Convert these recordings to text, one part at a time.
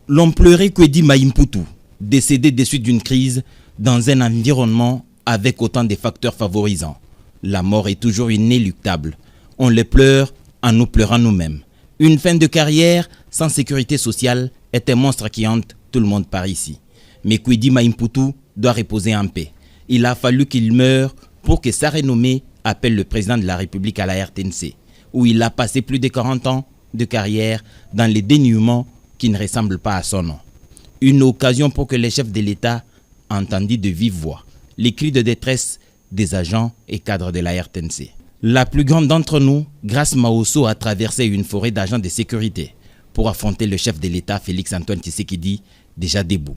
L'on pleurait Kwedi Maïmpoutou, décédé des suites d'une crise dans un environnement avec autant de facteurs favorisants. La mort est toujours inéluctable. On les pleure en nous pleurant nous-mêmes. Une fin de carrière sans sécurité sociale est un monstre qui hante tout le monde par ici. Mais Kwedi Maïmpoutou doit reposer en paix. Il a fallu qu'il meure pour que sa renommée appelle le président de la République à la RTNC, où il a passé plus de 40 ans de carrière dans les dénuements qui ne ressemblent pas à son nom. Une occasion pour que les chefs de l'État entendent de vive voix les cris de détresse des agents et cadres de la RTNC. La plus grande d'entre nous, Grace Maosso, a traversé une forêt d'agents de sécurité pour affronter le chef de l'État, Félix-Antoine Tshisekedi, déjà debout.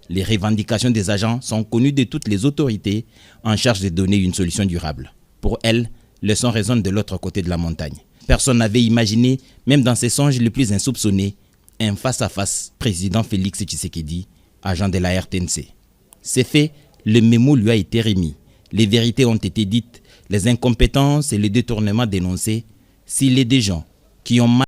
Les revendications des agents sont connues de toutes les autorités en charge de donner une solution durable. Pour elles, le son résonne de l'autre côté de la montagne. Personne n'avait imaginé, même dans ses songes les plus insoupçonnés, un face-à-face président Félix Tshisekedi, agent de la RTNC. C'est fait, le mémo lui a été remis. Les vérités ont été dites, les incompétences et les détournements dénoncés. S'il est des gens qui ont mal...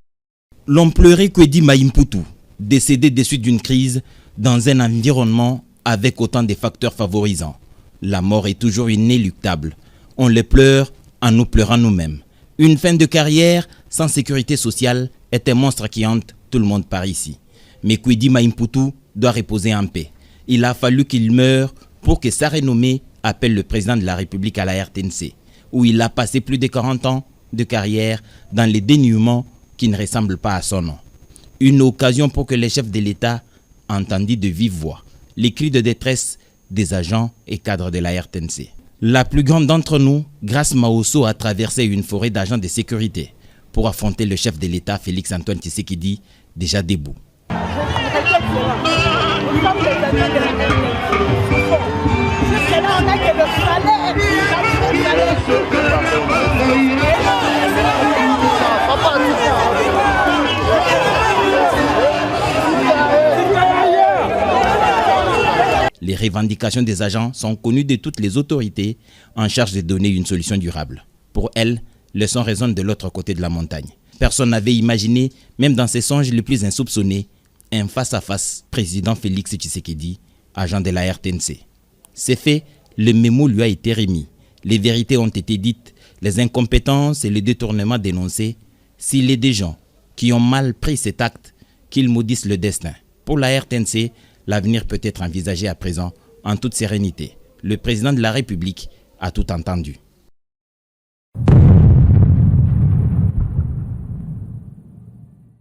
L'on pleurait Kwedi Maïmpoutou, décédé des suites d'une crise dans un environnement avec autant de facteurs favorisants. La mort est toujours inéluctable. On les pleure en nous pleurant nous-mêmes. Une fin de carrière sans sécurité sociale est un monstre qui hante tout le monde par ici. Mais Kwedi Maïmpoutou doit reposer en paix. Il a fallu qu'il meure pour que sa renommée appelle le président de la République à la RTNC, où il a passé plus de 40 ans de carrière dans les dénuements qui ne ressemblent pas à son nom. Une occasion pour que les chefs de l'État entendent de vive voix les cris de détresse des agents et cadres de la RTNC. La plus grande d'entre nous, Grace Maosso, a traversé une forêt d'agents de sécurité pour affronter le chef de l'État, Félix-Antoine Tshisekedi, déjà debout. Les revendications des agents sont connues de toutes les autorités en charge de donner une solution durable. Pour elles, le son résonne de l'autre côté de la montagne. Personne n'avait imaginé, même dans ses songes les plus insoupçonnés, un face-à-face président Félix Tshisekedi, agent de la RTNC. C'est fait, le mémo lui a été remis. Les vérités ont été dites, les incompétences et les détournements dénoncés. S'il est des gens qui ont mal pris cet acte, qu'ils maudissent le destin. Pour la RTNC, l'avenir peut être envisagé à présent en toute sérénité. Le président de la République a tout entendu.